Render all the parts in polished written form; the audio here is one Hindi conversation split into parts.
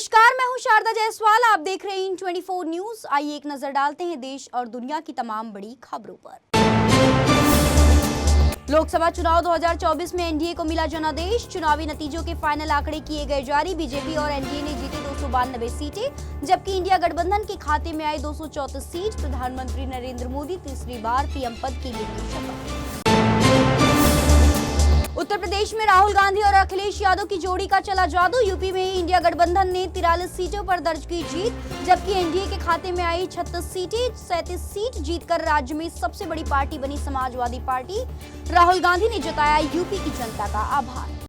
नमस्कार, मैं हूं शारदा जायसवाल। आप देख रहे हैं 24 न्यूज। आइए एक नजर डालते हैं देश और दुनिया की तमाम बड़ी खबरों पर। लोकसभा चुनाव 2024 में एनडीए को मिला जनादेश। चुनावी नतीजों के फाइनल आंकड़े किए गए जारी। बीजेपी और एनडीए ने जीती 292 सीटें, जबकि इंडिया गठबंधन के खाते में आई 234 सीट। प्रधानमंत्री नरेंद्र मोदी तीसरी बार पीएम पद की लेंगे शपथ। उत्तर प्रदेश में राहुल गांधी और अखिलेश यादव की जोड़ी का चला जादू। यूपी में इंडिया गठबंधन ने 43 सीटों पर दर्ज की जीत, जबकि एनडीए के खाते में आई 36 सीटें। 37 सीट जीतकर राज्य में सबसे बड़ी पार्टी बनी समाजवादी पार्टी। राहुल गांधी ने जताया यूपी की जनता का आभार।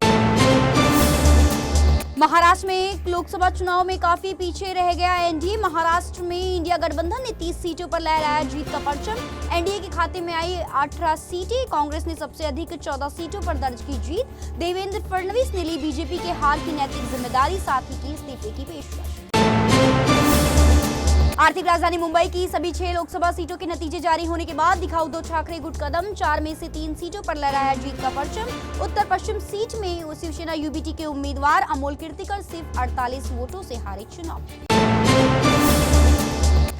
महाराष्ट्र में लोकसभा चुनाव में काफी पीछे रह गया एनडीए। महाराष्ट्र में इंडिया गठबंधन ने 30 सीटों पर लहराया जीत का परचम। एनडीए के खाते में आई 18 सीटें। कांग्रेस ने सबसे अधिक 14 सीटों पर दर्ज की जीत। देवेंद्र फडणवीस ने ली बीजेपी के हार की नैतिक जिम्मेदारी, साथ ही की इस्तीफे की पेशकश। आर्थिक राजधानी मुंबई की सभी 6 लोकसभा सीटों के नतीजे जारी होने के बाद दिखा उद्धव ठाकरे गुट कदम। 4 में से 3 सीटों पर लहराया जीत का परचम। उत्तर पश्चिम सीट में शिवसेना यूबीटी के उम्मीदवार अमोल कीर्तिकर सिर्फ 48 वोटों से हारे चुनाव।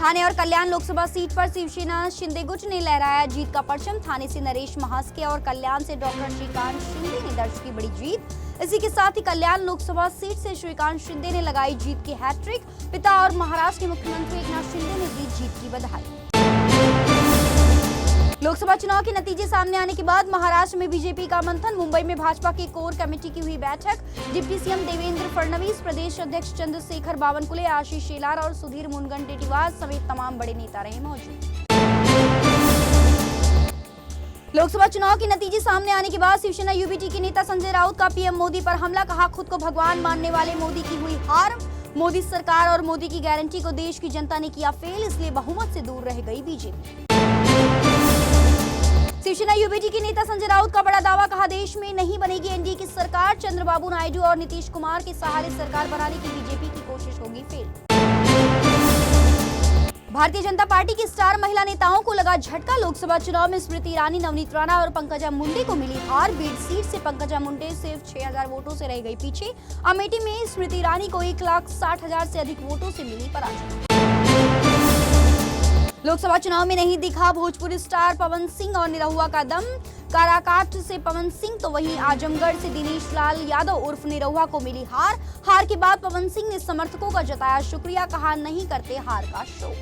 थाने और कल्याण लोकसभा सीट पर शिवसेना शिंदे गुट ने लहराया जीत का परचम। थाने से नरेश महास्के और कल्याण से डॉक्टर श्रीकांत शिंदे ने दर्ज की बड़ी जीत। इसी के साथ ही कल्याण लोकसभा सीट से श्रीकांत शिंदे ने लगाई जीत की हैट्रिक। पिता और महाराष्ट्र के मुख्यमंत्री एकनाथ शिंदे ने दी जीत की बधाई। लोकसभा चुनाव के नतीजे सामने आने के बाद महाराष्ट्र में बीजेपी का मंथन। मुंबई में भाजपा की कोर कमेटी की हुई बैठक। डिप्टी सीएम देवेंद्र फडणवीस, प्रदेश अध्यक्ष चंद्रशेखर बावनकुले, आशीष शेलार और सुधीर मुनगंटीवार समेत तमाम बड़े नेता रहे मौजूद। लोकसभा चुनाव के नतीजे सामने आने के बाद शिवसेना यूबीटी के नेता संजय राउत का पीएम मोदी पर हमला। कहा, खुद को भगवान मानने वाले मोदी की हुई हार। मोदी सरकार और मोदी की गारंटी को देश की जनता ने किया फेल, इसलिए बहुमत से दूर रह गई बीजेपी। शिवसेना यूबीटी के नेता संजय राउत का बड़ा दावा। कहा, देश में नहीं बनेगी एनडीए की सरकार। चंद्रबाबू नायडू और नीतीश कुमार के सहारे सरकार बनाने की बीजेपी की कोशिश होगी फेल। भारतीय जनता पार्टी की स्टार महिला नेताओं को लगा झटका। लोकसभा चुनाव में स्मृति ईरानी, नवनीत राणा और पंकजा मुंडे को मिली हार। बीड सीट से पंकजा मुंडे सिर्फ 6000 वोटों से रह गई पीछे। अमेठी में स्मृति ईरानी को 1,60,000 से अधिक वोटों से मिली पराजय। लोकसभा चुनाव में नहीं दिखा भोजपुरी स्टार पवन सिंह और निरहुआ का दम। काराकाट से पवन सिंह तो वहीं आजमगढ़ से दिनेश लाल यादव उर्फ निरहुआ को मिली हार। हार के बाद पवन सिंह ने समर्थकों का जताया शुक्रिया। कहा, नहीं करते हार का शो।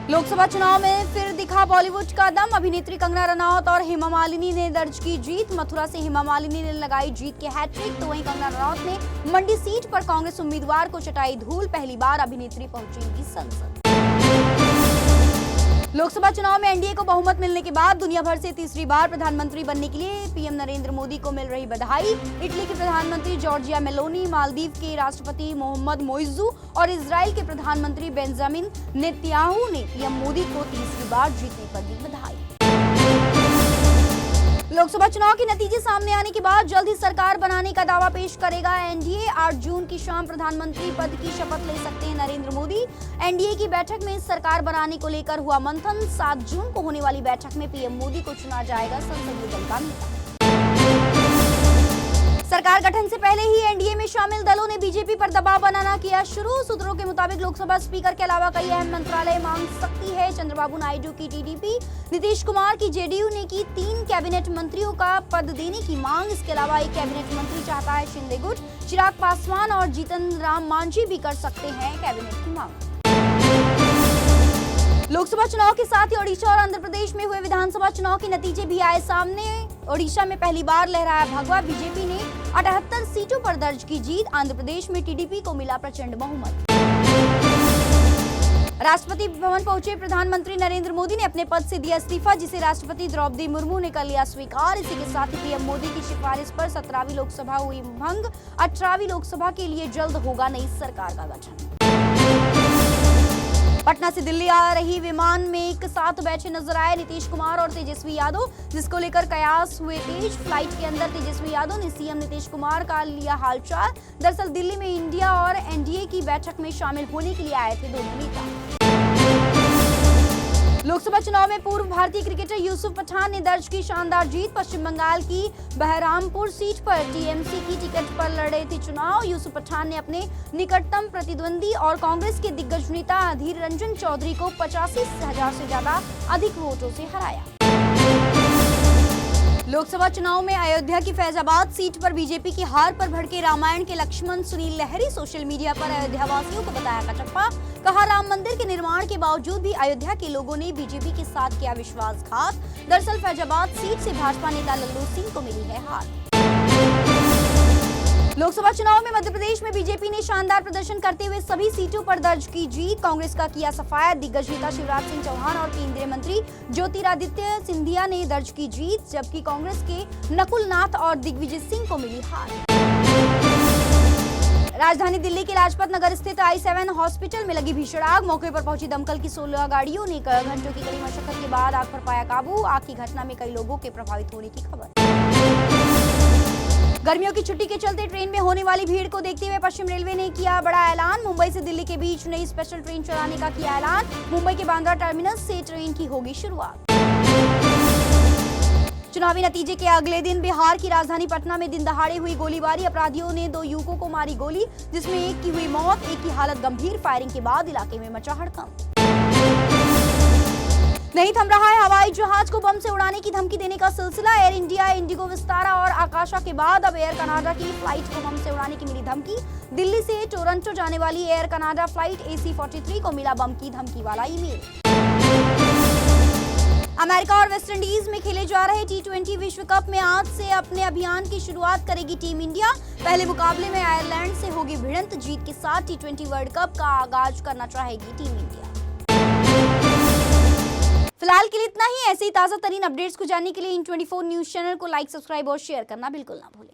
लोकसभा चुनाव में फिर दिखा बॉलीवुड का दम। अभिनेत्री कंगना रनौत और हेमा मालिनी ने दर्ज की जीत। मथुरा से हेमा मालिनी ने लगाई जीत की हैट्रिक, तो वहीं कंगना रनौत ने मंडी सीट पर कांग्रेस उम्मीदवार को चटाई धूल। पहली बार अभिनेत्री पहुंचेगी संसद। लोकसभा चुनाव में एनडीए को बहुमत मिलने के बाद दुनिया भर से तीसरी बार प्रधानमंत्री बनने के लिए पीएम नरेंद्र मोदी को मिल रही बधाई। इटली के प्रधानमंत्री जॉर्जिया मेलोनी, मालदीव के राष्ट्रपति मोहम्मद मोइज़ू और इजराइल के प्रधानमंत्री बेंजामिन नेतन्याहू ने पीएम मोदी को तीसरी बार जीतने पर दी बधाई। लोकसभा चुनाव के नतीजे सामने आने के बाद जल्द ही सरकार बनाने का दावा पेश करेगा एनडीए। 8 जून की शाम प्रधानमंत्री पद की शपथ ले सकते हैं नरेंद्र मोदी। एनडीए की बैठक में सरकार बनाने को लेकर हुआ मंथन। 7 जून को होने वाली बैठक में पीएम मोदी को चुना जाएगा संसदीय दल का नेता। सरकार गठन से पहले ही एनडीए में शामिल दलों ने बीजेपी पर दबाव बनाना किया शुरू। सूत्रों के मुताबिक लोकसभा स्पीकर के अलावा कई अहम मंत्रालय मांग सकती है। चंद्रबाबू नायडू की टीडीपी, नीतीश कुमार की जेडीयू ने की 3 कैबिनेट मंत्रियों का पद देने की मांग। इसके अलावा एक कैबिनेट मंत्री चाहता है शिंदे गुट। चिराग पासवान और जीतन राम मांझी भी कर सकते हैं कैबिनेट की मांग। लोकसभा चुनाव के साथ ही ओडिशा और आंध्र प्रदेश में हुए विधानसभा चुनाव के नतीजे भी आए सामने। ओडिशा में पहली बार लहराया भगवा। बीजेपी ने 78 सीटों पर दर्ज की जीत। आंध्र प्रदेश में टीडीपी को मिला प्रचंड बहुमत। राष्ट्रपति भवन पहुंचे प्रधानमंत्री नरेंद्र मोदी ने अपने पद से दिया इस्तीफा, जिसे राष्ट्रपति द्रौपदी मुर्मू ने कर लिया स्वीकार। इसी के साथ ही पीएम मोदी की सिफारिश पर 17वीं लोकसभा हुई भंग। 18वीं लोकसभा के लिए जल्द होगा नई सरकार का गठन। पटना से दिल्ली आ रही विमान में एक साथ बैठे नजर आए नीतीश कुमार और तेजस्वी यादव, जिसको लेकर कयास हुए तेज। फ्लाइट के अंदर तेजस्वी यादव ने सीएम नीतीश कुमार का लिया हालचाल। दरअसल दिल्ली में इंडिया और एनडीए की बैठक में शामिल होने के लिए आए थे दोनों नेता। लोकसभा चुनाव में पूर्व भारतीय क्रिकेटर यूसुफ पठान ने दर्ज की शानदार जीत। पश्चिम बंगाल की बहरामपुर सीट पर टीएमसी की टिकट पर लड़े थे चुनाव। यूसुफ पठान ने अपने निकटतम प्रतिद्वंदी और कांग्रेस के दिग्गज नेता अधीर रंजन चौधरी को 85,000 से ज्यादा अधिक वोटों से हराया। लोकसभा चुनाव में अयोध्या की फैजाबाद सीट पर बीजेपी की हार पर भड़के रामायण के लक्ष्मण सुनील लहरी सोशल मीडिया पर अयोध्या वासियों को बताया कचप्पा। कहा, राम मंदिर के निर्माण के बावजूद भी अयोध्या के लोगों ने बीजेपी के साथ किया विश्वासघात। दरअसल फैजाबाद सीट से भाजपा नेता लल्लू सिंह को मिली है हार। लोकसभा चुनाव में मध्य प्रदेश में बीजेपी ने शानदार प्रदर्शन करते हुए सभी सीटों पर दर्ज की जीत। कांग्रेस का किया सफाया। दिग्गज नेता शिवराज सिंह चौहान और केंद्रीय मंत्री ज्योतिरादित्य सिंधिया ने दर्ज की जीत, जबकि कांग्रेस के नकुल नाथ और दिग्विजय सिंह को मिली हार। राजधानी दिल्ली के लाजपत नगर स्थित I7 हॉस्पिटल में लगी भीषण आग। मौके पर पहुंची दमकल की 16 गाड़ियों ने घंटों की कड़ी मशक्कत के बाद आग पर पाया काबू। आग की घटना में कई लोगों के प्रभावित होने की खबर। गर्मियों की छुट्टी के चलते ट्रेन में होने वाली भीड़ को देखते हुए पश्चिम रेलवे ने किया बड़ा ऐलान। मुंबई से दिल्ली के बीच नई स्पेशल ट्रेन चलाने का किया ऐलान। मुंबई के बांद्रा टर्मिनस से ट्रेन की होगी शुरुआत। चुनावी नतीजे के अगले दिन बिहार की राजधानी पटना में दिन दहाड़े हुई गोलीबारी। अपराधियों ने 2 युवकों को मारी गोली, जिसमें एक की हुई मौत, एक की हालत गंभीर। फायरिंग के बाद इलाके में मचा हड़कंप। नहीं थम रहा है हवाई जहाज को बम से उड़ाने की धमकी देने का सिलसिला। एयर इंडिया, इंडिगो, विस्तारा और आकाशा के बाद अब एयर कनाडा की फ्लाइट को बम से उड़ाने की मिली धमकी। दिल्ली से टोरंटो जाने वाली एयर कनाडा फ्लाइट AC-43 को मिला बम की धमकी वाला ईमेल। अमेरिका और वेस्ट इंडीज में खेले जा रहे T20 विश्व कप में आज से अपने अभियान की शुरुआत करेगी टीम इंडिया। पहले मुकाबले में आयरलैंड से होगी भिड़ंत। जीत के साथ T20 वर्ल्ड कप का आगाज करना चाहेगी टीम इंडिया। फिलहाल के लिए इतना ही। ऐसे ही ताजा तरीन अपडेट्स को जानने के लिए इन 24 न्यूज चैनल को लाइक, सब्सक्राइब और शेयर करना बिल्कुल ना भूलें।